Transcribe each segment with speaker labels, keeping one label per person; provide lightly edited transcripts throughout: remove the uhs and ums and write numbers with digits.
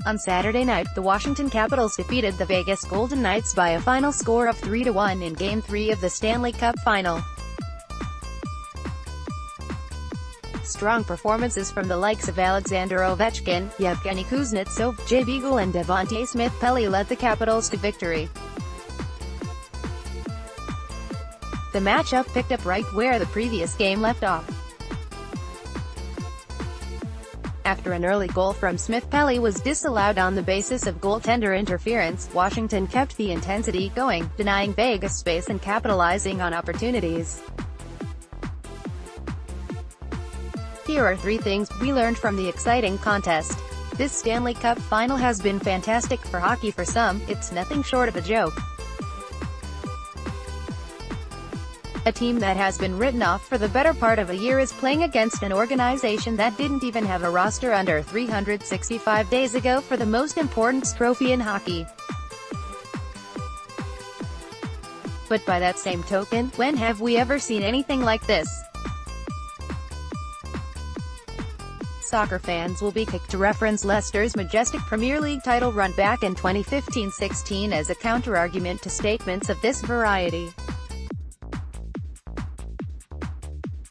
Speaker 1: On Saturday night, the Washington Capitals defeated the Vegas Golden Knights by a final score of 3-1 in Game 3 of the Stanley Cup Final. Strong performances from the likes of Alexander Ovechkin, Evgeny Kuznetsov, Beagle and Devante Smith-Pelly led the Capitals to victory. The matchup picked up right where the previous game left off. After an early goal from Smith-Pelly was disallowed on the basis of goaltender interference, Washington kept the intensity going, denying Vegas space and capitalizing on opportunities. Here are 3 things we learned from the exciting contest. This Stanley Cup Final has been fantastic for hockey. For some, it's nothing short of a joke. A team that has been written off for the better part of a year is playing against an organization that didn't even have a roster under 365 days ago for the most important trophy in hockey. But by that same token, when have we ever seen anything like this? Soccer fans will be quick to reference Leicester's majestic Premier League title run back in 2015-16 as a counter-argument to statements of this variety.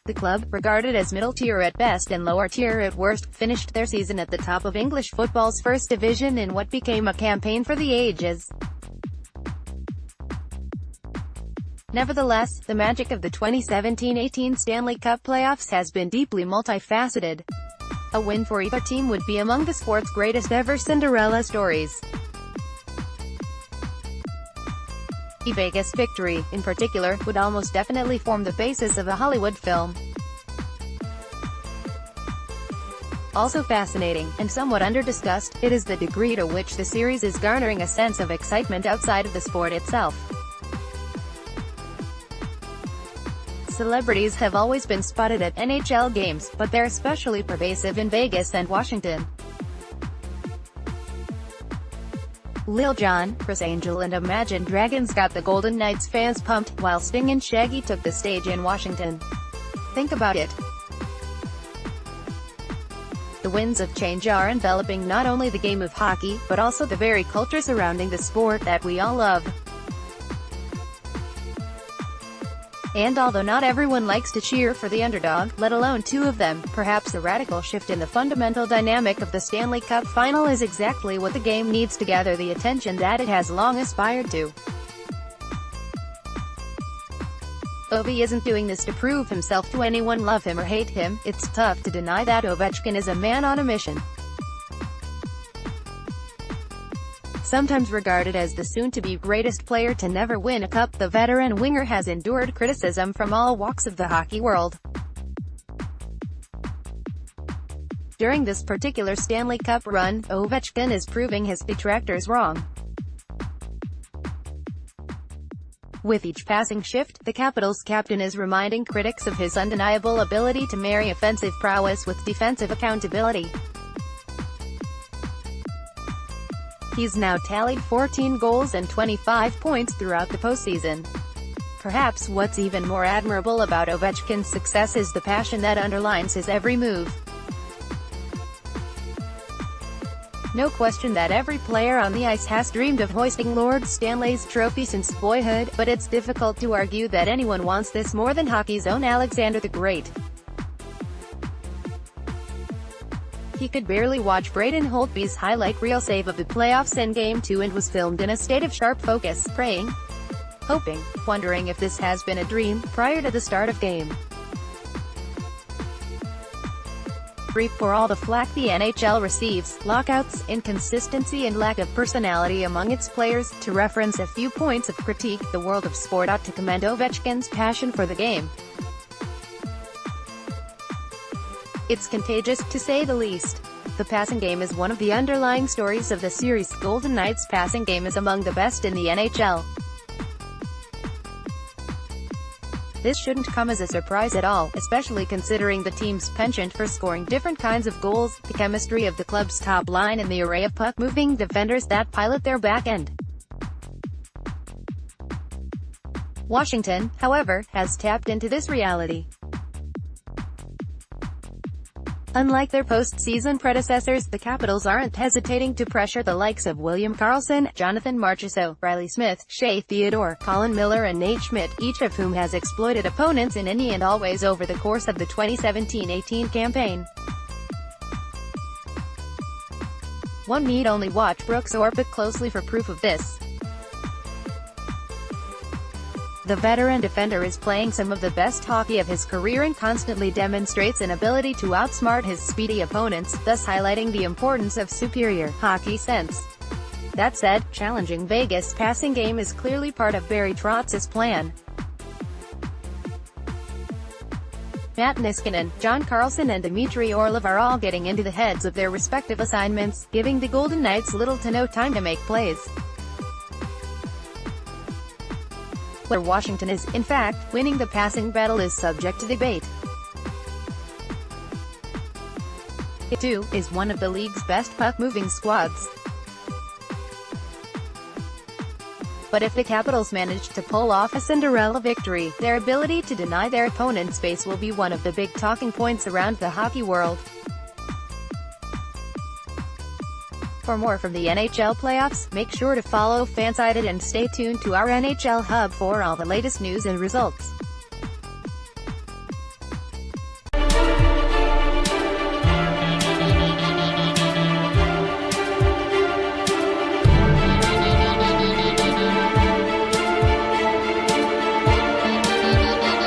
Speaker 1: The club, regarded as middle tier at best and lower tier at worst, finished their season at the top of English football's first division in what became a campaign for the ages. Nevertheless, the magic of the 2017-18 Stanley Cup playoffs has been deeply multifaceted. A win for either team would be among the sport's greatest ever Cinderella stories. A Vegas victory, in particular, would almost definitely form the basis of a Hollywood film. Also fascinating, and somewhat under-discussed, it is the degree to which the series is garnering a sense of excitement outside of the sport itself. Celebrities have always been spotted at NHL games, but they're especially pervasive in Vegas and Washington. Lil Jon, Chris Angel and Imagine Dragons got the Golden Knights fans pumped, while Sting and Shaggy took the stage in Washington. Think about it. The winds of change are enveloping not only the game of hockey, but also the very culture surrounding the sport that we all love. And although not everyone likes to cheer for the underdog, let alone 2 of them, perhaps a radical shift in the fundamental dynamic of the Stanley Cup Final is exactly what the game needs to gather the attention that it has long aspired to. Ovi isn't doing this to prove himself to anyone, love him or hate him. It's tough to deny that Ovechkin is a man on a mission. Sometimes regarded as the soon-to-be greatest player to never win a cup, the veteran winger has endured criticism from all walks of the hockey world. During this particular Stanley Cup run, Ovechkin is proving his detractors wrong. With each passing shift, the Capitals captain is reminding critics of his undeniable ability to marry offensive prowess with defensive accountability. He's now tallied 14 goals and 25 points throughout the postseason. Perhaps what's even more admirable about Ovechkin's success is the passion that underlines his every move. No question that every player on the ice has dreamed of hoisting Lord Stanley's trophy since boyhood, but it's difficult to argue that anyone wants this more than hockey's own Alexander the Great. He could barely watch Braden Holtby's highlight reel save of the playoffs in Game 2 and was filmed in a state of sharp focus, praying, hoping, wondering if this has been a dream, prior to the start of Game 3. For all the flack the NHL receives, lockouts, inconsistency and lack of personality among its players, to reference a few points of critique, the world of sport ought to commend Ovechkin's passion for the game. It's contagious, to say the least. The passing game is one of the underlying stories of the series. Golden Knights' passing game is among the best in the NHL. This shouldn't come as a surprise at all, especially considering the team's penchant for scoring different kinds of goals, the chemistry of the club's top line and the array of puck-moving defenders that pilot their back end. Washington, however, has tapped into this reality. Unlike their postseason predecessors, the Capitals aren't hesitating to pressure the likes of William Karlsson, Jonathan Marchessault, Riley Smith, Shea Theodore, Colin Miller and Nate Schmidt, each of whom has exploited opponents in any and all ways over the course of the 2017-18 campaign. One need only watch Brooks Orpik closely for proof of this. The veteran defender is playing some of the best hockey of his career and constantly demonstrates an ability to outsmart his speedy opponents, thus highlighting the importance of superior hockey sense. That said, challenging Vegas' passing game is clearly part of Barry Trotz's plan. Matt Niskanen, John Carlson and Dmitry Orlov are all getting into the heads of their respective assignments, giving the Golden Knights little to no time to make plays. Where Washington is, in fact, winning the passing battle is subject to debate. It, too, is one of the league's best puck-moving squads. But if the Capitals manage to pull off a Cinderella victory, their ability to deny their opponent space will be one of the big talking points around the hockey world. For more from the NHL playoffs, make sure to follow Fansided and stay tuned to our NHL Hub for all the latest news and results.